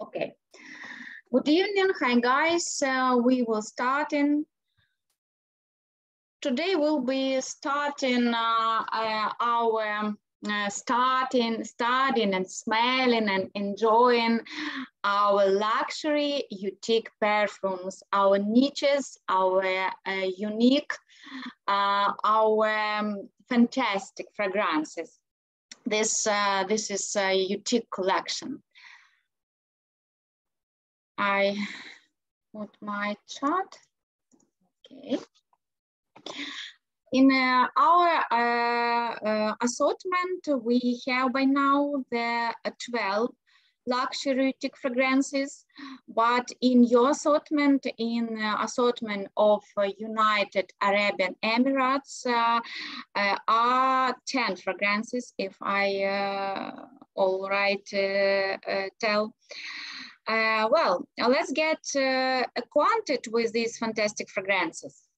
Okay. Good evening. Hi, guys. We will start in. Today we'll be starting our studying and smelling and enjoying our luxury UTIQUE perfumes, our niches, our unique, our fantastic fragrances. This is a UTIQUE collection. I put my chart. Okay. In our assortment, we have by now the 12 luxury UTIQUE fragrances, but in your assortment, in assortment of United Arab Emirates, are 10 fragrances, if I all right tell. Well, let's get acquainted with these fantastic fragrances.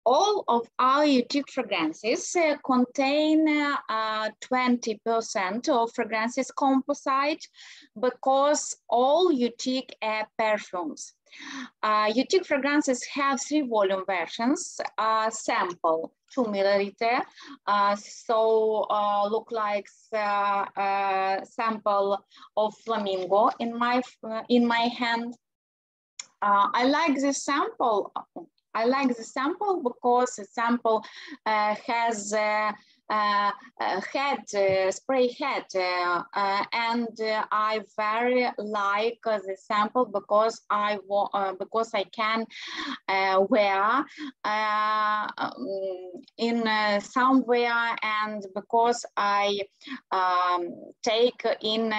All of our UTIQUE fragrances contain 20% of fragrances composite because all UTIQUE perfumes. UTIQUE fragrances have 3 volume versions, sample 2 milliliter, so look like sample of flamingo in my hand. I like this sample. I like the sample because the sample has spray head, and I very like the sample because I can wear in somewhere, and because I take in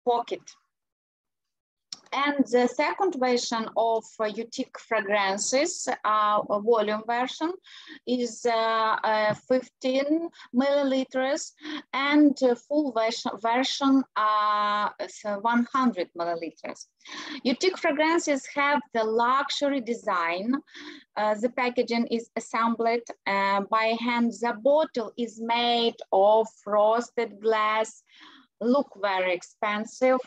pocket. And the second version of UTIQUE fragrances, a volume version, is 15 milliliters, and full version 100 milliliters. UTIQUE fragrances have the luxury design. The packaging is assembled by hand. The bottle is made of frosted glass. Look very expensive.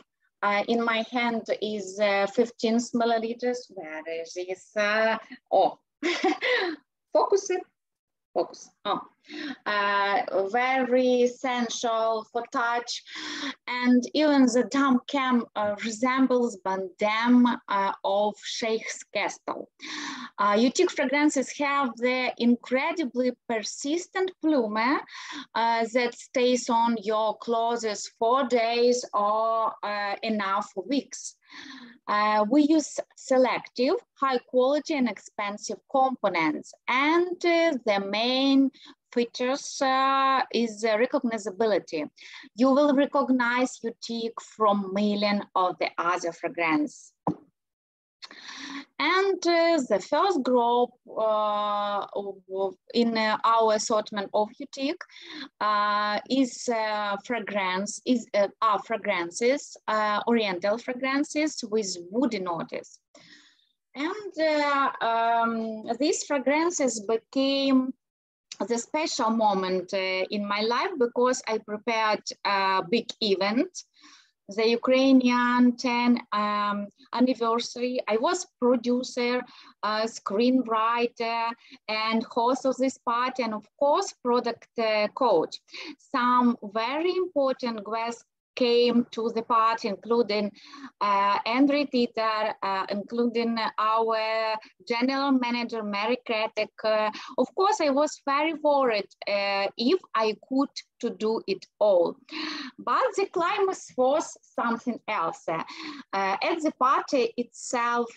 In my hand is 15 milliliters. Where is this? Oh, focus it. Focus. Oh, very essential for touch, and even the dam cam resembles bandam of Sheikh's castle. UTIQUE fragrances have the incredibly persistent plume that stays on your clothes for days or enough weeks. We use selective, high quality and expensive components, and the main features is recognizability. You will recognize UTIQUE from millions of the other fragrances. And the first group in our assortment of UTIQUE is fragrances, Oriental fragrances with woody notes. And these fragrances became the special moment in my life because I prepared a big event, the Ukrainian 10 anniversary. I was producer, screenwriter, and host of this party, and of course, product coach. Some very important guests came to the party, including Andrew Titor, including our general manager, Mary Kretek. Of course, I was very worried if I could to do it all. But the climax was something else. At the party itself,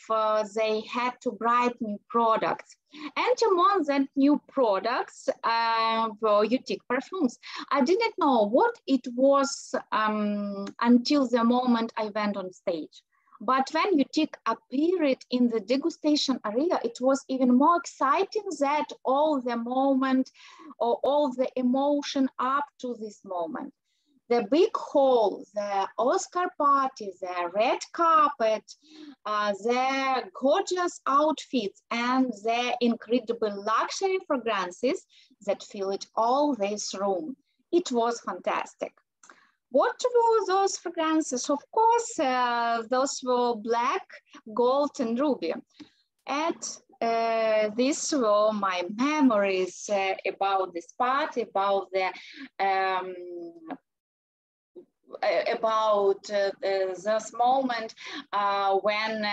they had to bright new products. And among the new products were UTIQUE perfumes. I didn't know what it was until the moment I went on stage. But when UTIQUE appeared in the degustation area, it was even more exciting that all the moment or all the emotion up to this moment. The big hall, the Oscar party, the red carpet, the gorgeous outfits, and the incredible luxury fragrances that filled all this room. It was fantastic. What were those fragrances? Of course, those were black, gold, and ruby. And these were my memories about this party, about the this moment when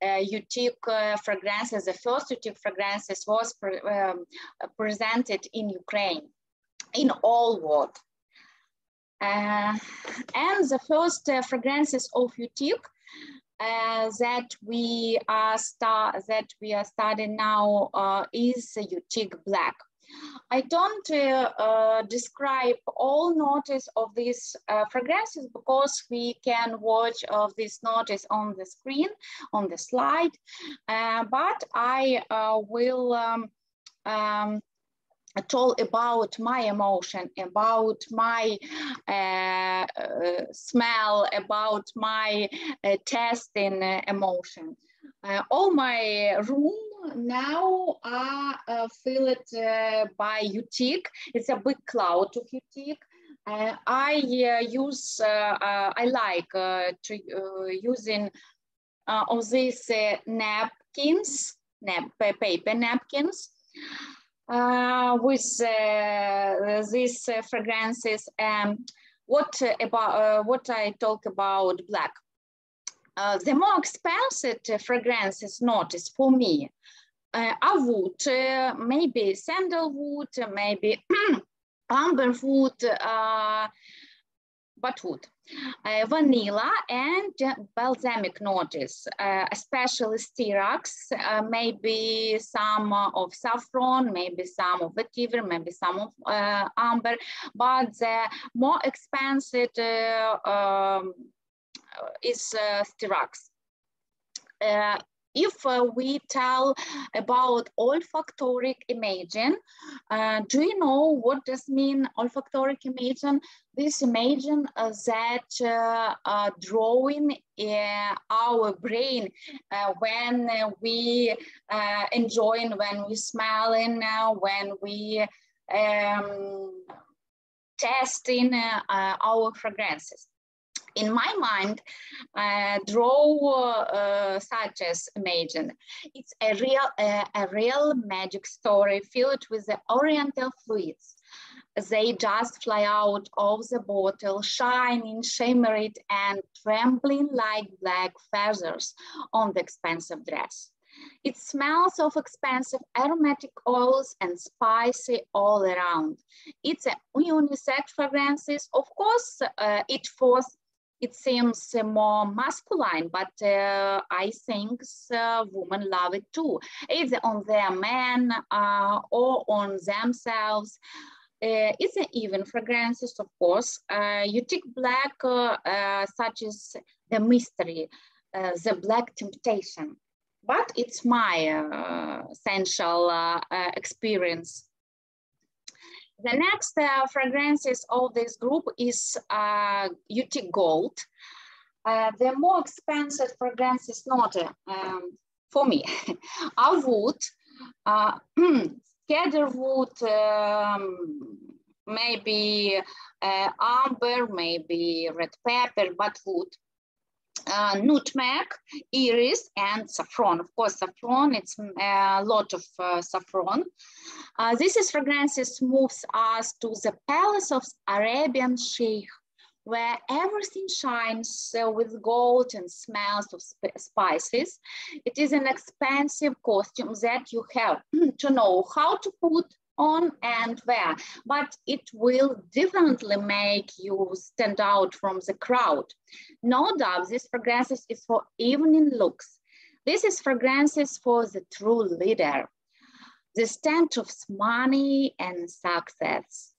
UTIQUE fragrances, the first UTIQUE fragrances was presented in Ukraine, in all world. And the first fragrances of UTIQUE that we are studying now is UTIQUE Black. I don't describe all notice of these fragrances because we can watch of this notice on the screen, on the slide, but I will talk about my emotion, about my smell, about my tasting emotion. All my room now are filled by UTIQUE. It's a big cloud of UTIQUE. I like using of these napkins, paper napkins. With these fragrances. What I talk about black? The more expensive fragrances notice for me are wood, maybe sandalwood, maybe amberwood, but wood. Vanilla and balsamic notice, especially styrax, maybe some of saffron, maybe some of vetiver, maybe some of amber, but the more expensive is styrax. If we tell about olfactory imaging, do you know what does mean olfactory imaging? This imaging that drawing our brain when we enjoying, when we smelling, when we testing our fragrances. In my mind, draw such as imagine. It's a real magic story filled with the oriental fluids. They just fly out of the bottle, shining, shimmering, and trembling like black feathers on the expensive dress. It smells of expensive aromatic oils and spicy all around. It's a unisex fragrances. Of course, it seems more masculine, but I think women love it too, either on their men or on themselves. It's an even fragrances, of course. UTIQUE Black, such as the mystery, the black temptation, but it's my essential experience. The next fragrances of this group is UTIQUE Gold. The more expensive fragrances, not for me, are wood, cedarwood, maybe amber, maybe red pepper, but wood. Nutmeg, iris, and saffron. Of course, saffron, it's a lot of saffron. This fragrances moves us to the palace of Arabian Sheikh, where everything shines with gold and smells of spices. It is an expensive costume that you have to know how to put on and wear, but it will definitely make you stand out from the crowd. No doubt, this fragrances is for evening looks. This is fragrances for the true leader, the stand of money and success.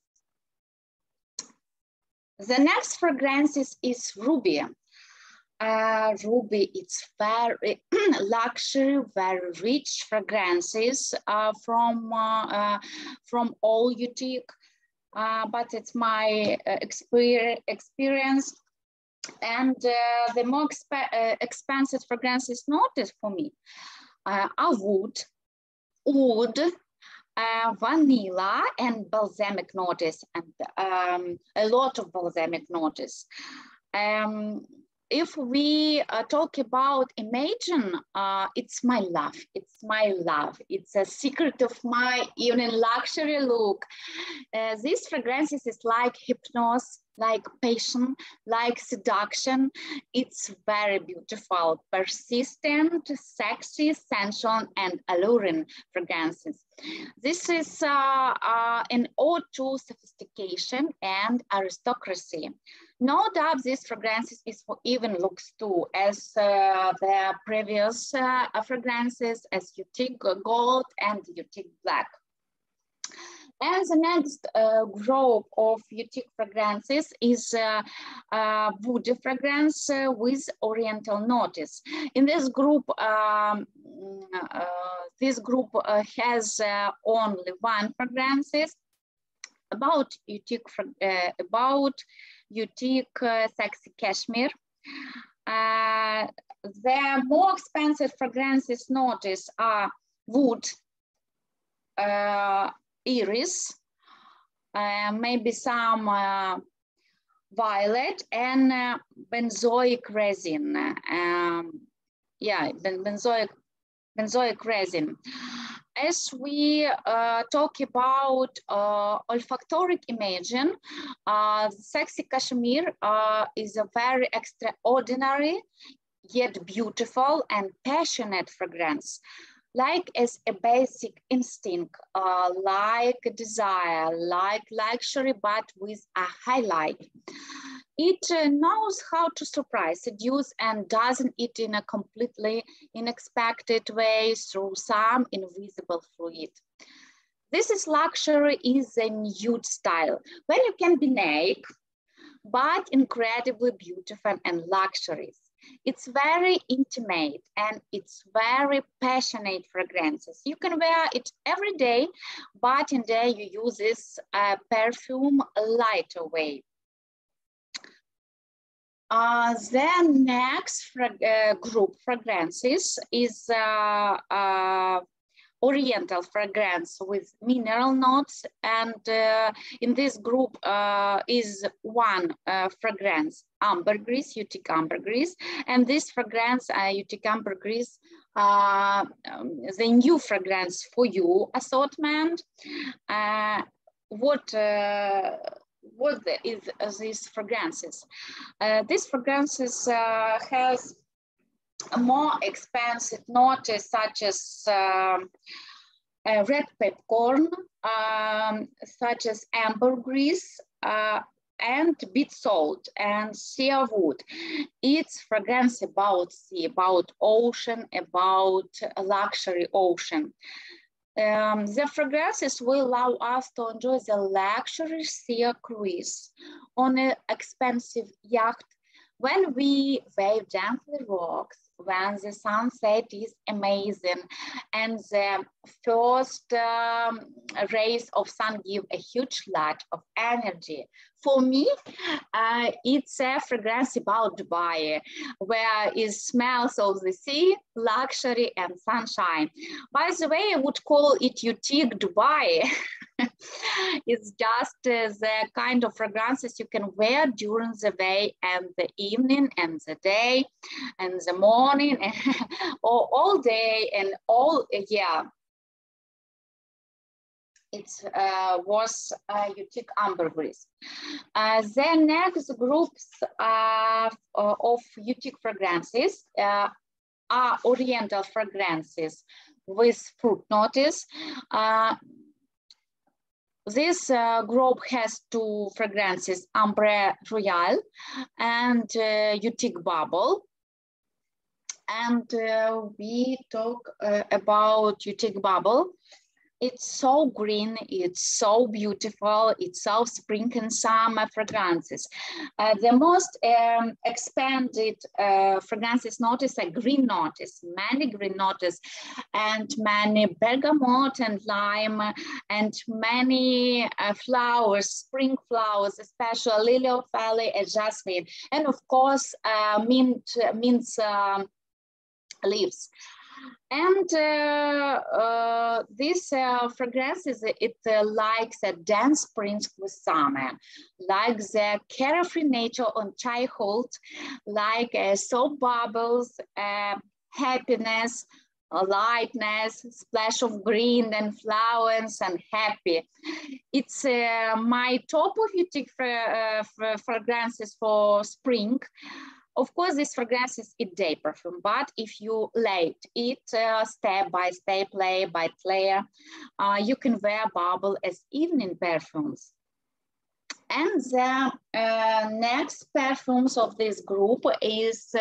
The next fragrances is Ruby. Ruby, it's very luxury, very rich fragrances from all UTIQUE, but it's my experience. And the more expensive fragrances noticed for me are wood, vanilla and balsamic notes, and a lot of balsamic notes. If we talk about Imagine, it's my love. It's my love. It's a secret of my evening luxury look. These fragrances is like hypnosis, like passion, like seduction. It's very beautiful, persistent, sexy, sensual, and alluring fragrances. This is an ode to sophistication and aristocracy. No doubt this fragrances is for even looks too, as the previous fragrances, as UTIQUE Gold and UTIQUE Black. And the next group of UTIQUE fragrances is woody fragrance with oriental notes. In this group, has only one fragrances about UTIQUE Sexy Cashmere. The more expensive fragrances notice are wood, iris, maybe some violet, and benzoic resin. Benzoic resin. As we talk about olfactoric Imagine, Sexy Cashmere is a very extraordinary yet beautiful and passionate fragrance. Like as a basic instinct, like a desire, like luxury, but with a highlight. It knows how to surprise, seduce, and doesn't it in a completely unexpected way through some invisible fluid. This is luxury is a nude style, where you can be naked, but incredibly beautiful and luxurious. It's very intimate and it's very passionate fragrances. You can wear it every day, but in day you use this perfume lighter way. The next group fragrances is oriental fragrance with mineral notes, and in this group is one fragrance, ambergris, UTIQUE ambergris, and this fragrance, UTIQUE ambergris, the new fragrance for you assortment. What is these fragrances? These fragrances has more expensive notes such as red peppercorn, such as ambergris, and beet salt and cedarwood. It's fragrance about sea, about ocean, about a luxury ocean. The fragrances will allow us to enjoy the luxury sea cruise on an expensive yacht when we wave gently rocks, when the sunset is amazing and the first rays of sun give a huge lot of energy. For me, it's a fragrance about Dubai, where it smells of the sea, luxury, and sunshine. By the way, I would call it UTIQUE Dubai. It's just the kind of fragrances you can wear during the day and the evening and the day and the morning or all day and all year. It was UTIQUE ambergris. The next groups of UTIQUE fragrances are oriental fragrances with fruit notes. This group has two fragrances, Ambre Royal and UTIQUE Bubble. And we talk about UTIQUE Bubble. It's so green, it's so beautiful, it's so spring and summer fragrances. The most expanded fragrances notice are green notice, many green notice, and many bergamot and lime, and many flowers, spring flowers, especially lily of valley and jasmine, and of course mint leaves. And this fragrances, it likes a dense prints with summer, like the carefree nature on childhood, like soap bubbles, happiness, lightness, splash of green and flowers and happy. It's my top of UTIQUE fragrances for spring. Of course, this fragrance is a day perfume, but if you late it step by step, layer by layer, you can wear bubble as evening perfumes. And the next perfumes of this group is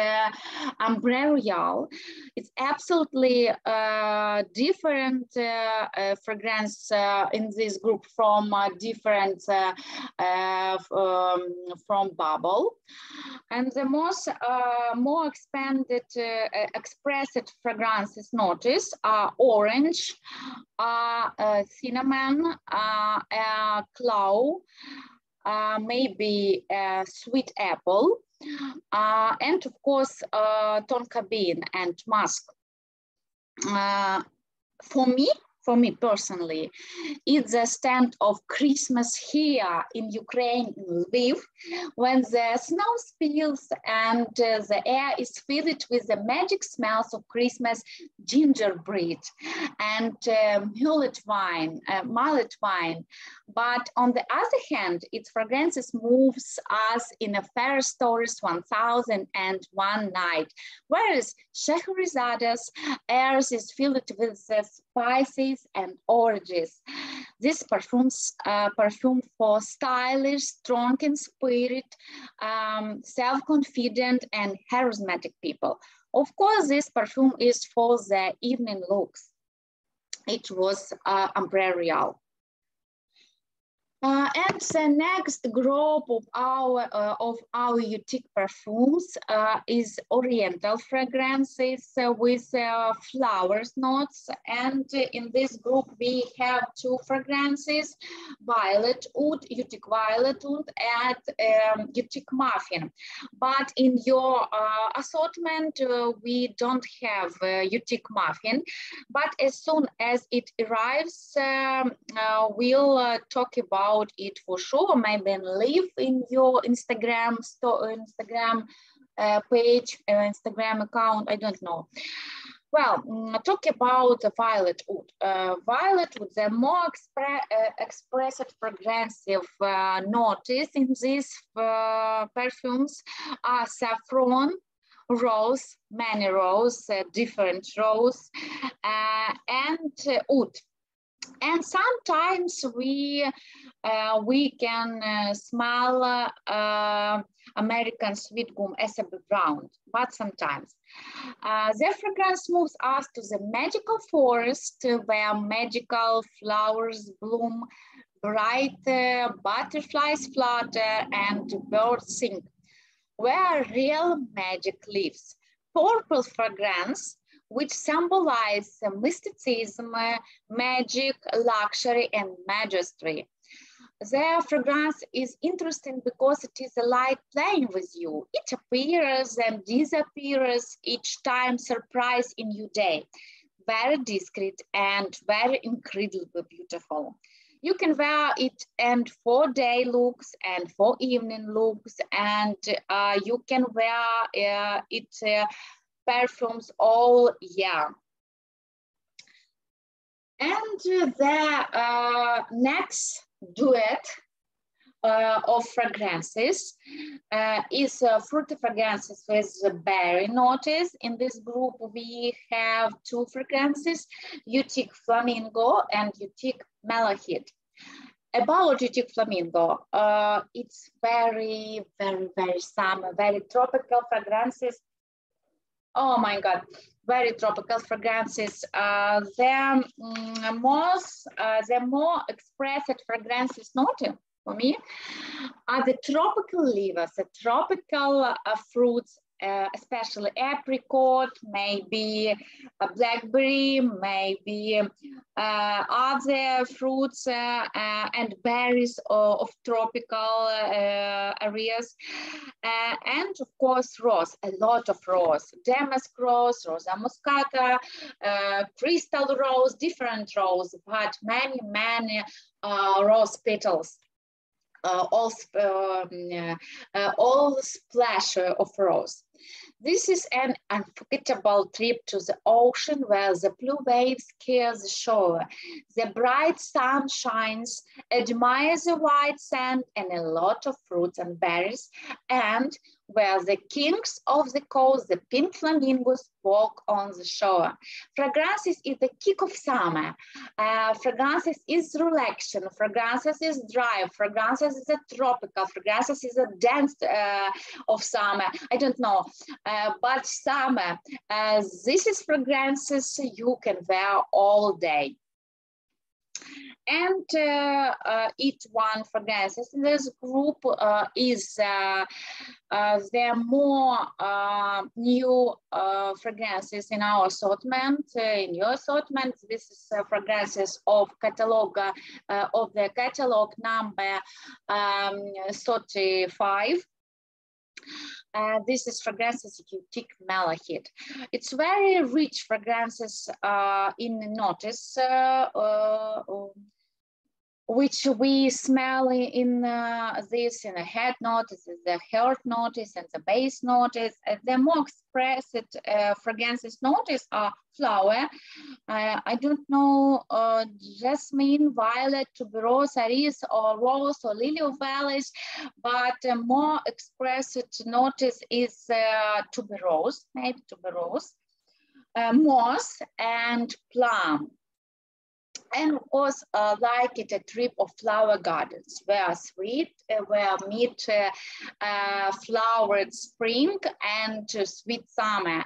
Ambre Royale. It's absolutely different fragrance in this group from different from Bubble. And the most more expanded expressed fragrances notice are orange, cinnamon, clove, maybe sweet apple, and of course tonka bean and musk. For me personally, it's a stand of Christmas here in Ukraine, in Lviv, when the snow spills and the air is filled with the magic smells of Christmas gingerbread and mullet wine. But on the other hand, its fragrances moves us in a fair stories 1001 night, whereas Shahrizade's air is filled with the spices and oranges. This perfume for stylish, strong in spirit, self-confident and charismatic people. Of course, this perfume is for the evening looks. It was Ambre Royale. And the next group of our UTIQUE perfumes is Oriental fragrances with flowers notes. And in this group, we have two fragrances, Violet Oud, UTIQUE Violet Oud, and UTIQUE Muffin. But in your assortment, we don't have UTIQUE Muffin. But as soon as it arrives, we'll talk about it for sure. Maybe leave in your Instagram page, Instagram account, I don't know. Well, talk about the Violet Oud. Violet Oud, the more expressive progressive notice in these perfumes are saffron, rose, many rose, different rose, and oud. And sometimes we can smell American sweet gum as a background, but sometimes. The fragrance moves us to the magical forest where magical flowers bloom, bright butterflies flutter, and birds sing, where real magic lives. Purple fragrance, which symbolize mysticism, magic, luxury, and majesty. Their fragrance is interesting because it is a light playing with you. It appears and disappears each time, surprise in your day. Very discreet and very incredibly beautiful. You can wear it and for day looks and for evening looks, and you can wear it perfumes all year. And the next duet of fragrances is fruity fragrances with berry notice. In this group, we have two fragrances, UTIQUE Flamingo and UTIQUE Malachite. About UTIQUE Flamingo, it's very, very, very summer, very tropical fragrances. Oh my God, very tropical fragrances. The more expressed fragrances noted for me are the tropical livers, the tropical fruits especially apricot, maybe a blackberry, maybe other fruits and berries of tropical areas, and of course rose, a lot of rose, damask rose, rosa muscata, crystal rose, different rose, but many rose petals. All splash of rose. This is an unforgettable trip to the ocean where the blue waves kiss the shore. The bright sun shines, admire the white sand and a lot of fruits and berries, and where the kings of the coast, the pink flamingos, walk on the shore. Fragrances is the kick of summer. Fragrances is relaxation. Fragrances is drive. Fragrances is a tropical. Fragrances is a dance of summer. I don't know, but summer. This is fragrances you can wear all day. And each one fragrances in this group is there are more new fragrances in our assortment. In your assortment, this is fragrances of catalog of the catalog number 35. This is fragrances UTIQUE Malachite. It's very rich fragrances in notice, which we smell in this in the head notice, the heart notice, and the base notice. The more expressed fragrances notice are flower. I don't know, jasmine, violet, tuberose, iris, or rose, or lily of valleys, but more expressed notice is tuberose, maybe tuberose, moss, and plum. And of course, like it, a trip of flower gardens, where sweet, where meet flowered spring and sweet summer.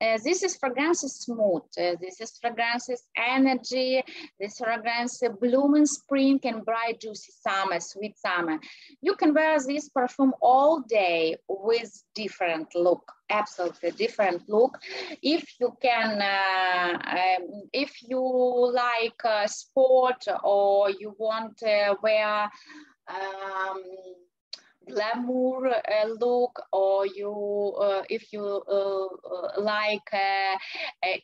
This is fragrances smooth. This is fragrances energy. This fragrance bloom in spring and bright juicy summer, sweet summer. You can wear this perfume all day with different look. Absolutely different look. If you can, if you like sport, or you want to wear glamour look, or you if you like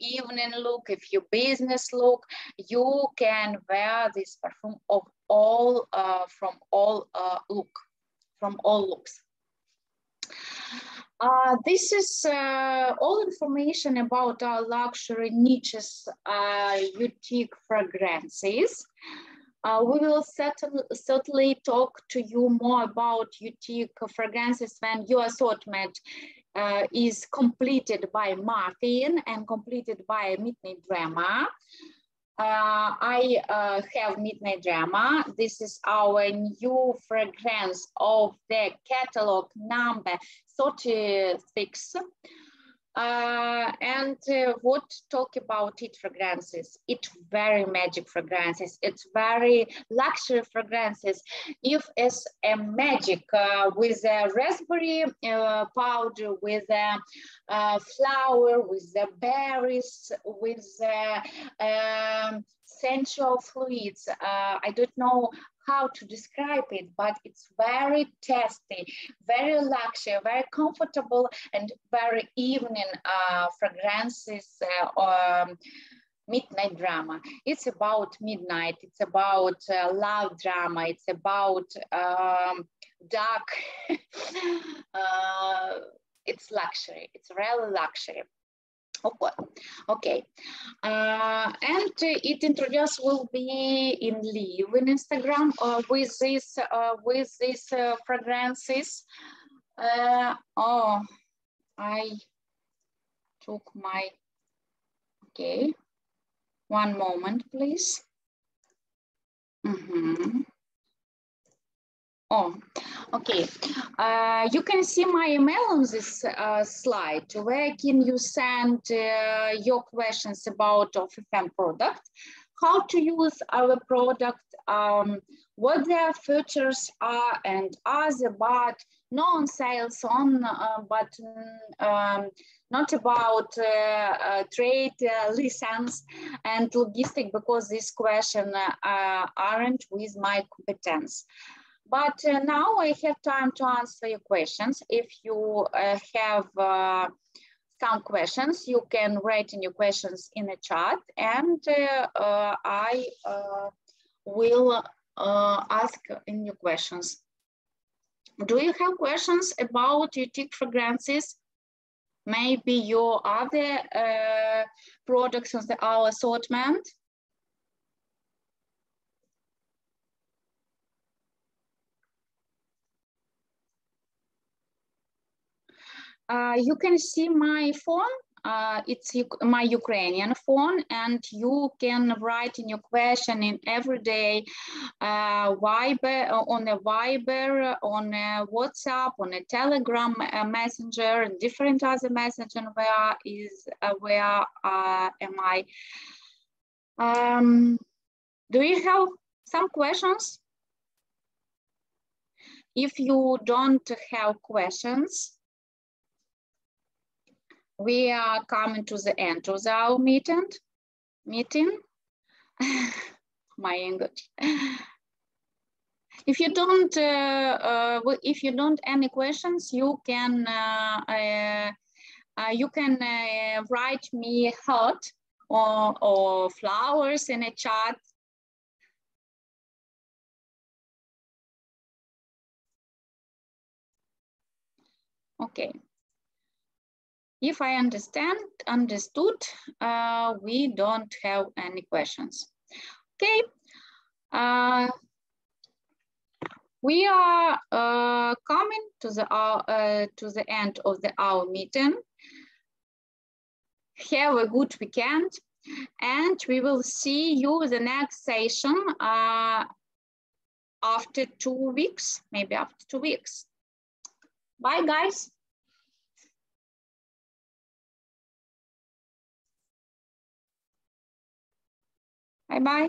evening look, if you business look, you can wear this perfume of all from all looks. This is all information about our luxury niches UTIQUE fragrances. We will certainly talk to you more about UTIQUE fragrances when your assortment is completed by Martin and completed by Midnight Drama. I have Midnight Drama. This is our new fragrance of the catalog number 36. And what talk about it fragrances? It's very magic fragrances. It's very luxury fragrances. If it's a magic with a raspberry powder, with a flower, with the berries, with sensual fluids. I don't know how to describe it, but it's very tasty, very luxury, very comfortable, and very evening fragrances. Midnight Drama. It's about midnight. It's about love drama. It's about dark. It's luxury. It's really luxury. Okay, and it introduced will be in live in Instagram with these fragrances. Oh, I took my, okay, one moment, please. Oh, okay. You can see my email on this slide, where can you send your questions about OFFM product, how to use our product, what their features are and other, but non-sales on, but not about trade license and logistic, because this question aren't with my competence. But now I have time to answer your questions. If you have some questions, you can write in your questions in the chat, and I will ask in your questions. Do you have questions about UTIQUE fragrances? Maybe your other products of our assortment? You can see my phone. It's my Ukrainian phone, and you can write in your question in everyday Viber, on a Viber, on a WhatsApp, on a Telegram messenger, and different other messenger. Where am I? Do you have some questions? If you don't have questions, we are coming to the end of our meeting. My English. If you don't any questions, you can write me heart or flowers in a chat. Okay. If I understood, we don't have any questions. Okay. We are coming to the end of our meeting. Have a good weekend, and we will see you the next session after 2 weeks, maybe after 2 weeks. Bye, guys. Bye-bye.